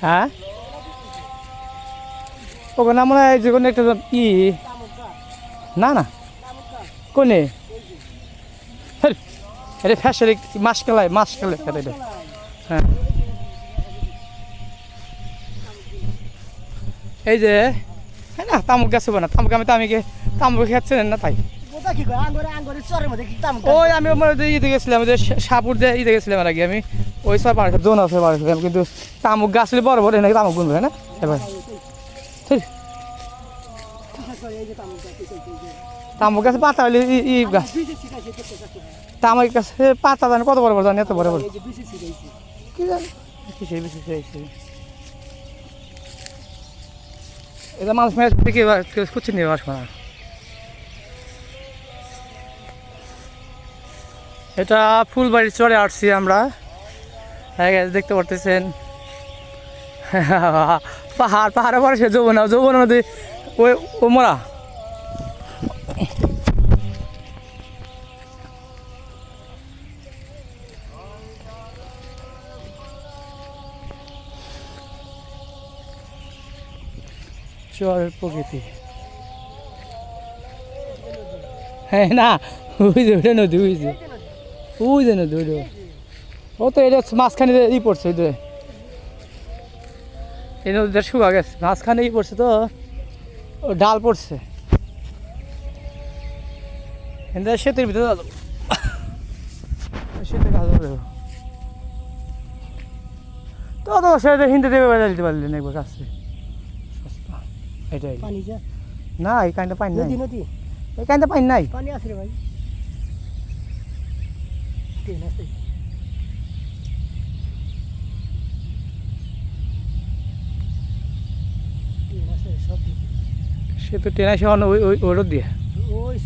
হ্যাঁ ওখানে মনে হয় যে কোনো একটা ই না না কোনে আরে ফ্যাশনে মাছ খেলায় এটা হ্যাঁ এই যে হ্যাঁ না তামুক গাছ হবে না তামুক তামুক খাচ্ছেন না তাই ওই আমি ইতে গেছিলাম যে সাপুর দিয়ে ইতে গেছিলাম আর আগে আমি ওই সব পাড়ে জোন আছে পাড়ে কিন্তু তামুক গাছ বড় বড় নাকি তামুক গুনবে না এবার তামুক গাছে পাতা হইলে ই গাছ তামুক গাছে পাতা জানি কত বড় বড় জানি এত বড় বড় কি জানি কিসের বেশি এটা মানুষ মেয়ে দেখে কেউ খুঁজছে নিয়ে আসবো না এটা ফুলবাড়ি চড়ে আসছি আমরা দেখতে পারতেছেন পাহাড়ে পরে সে যৌবনের মধ্যে ওই ও মরা চরের প্রকৃতি হ্যাঁ না ওই যে ওটা নদী ওই যে নদী ও তো এটা মাঝখানে ই পড়ছে ওই যে এই নদীটা শুকা গেছে মাঝখানে ই পড়ছে তো ও ডাল পড়ছে শীতের ভিতরে শীতের কাজ হবে তো সেটা হিন্দে দেবে বেড়া দিতে পারলেন একবার কাছে এটাই না এই কাইন্ডটা পানি নাই এই কাইন্ডটা পানি নাই পানি আছে রে ভাই সে তো টেনা সে ওই রোদ দিয়ে ওই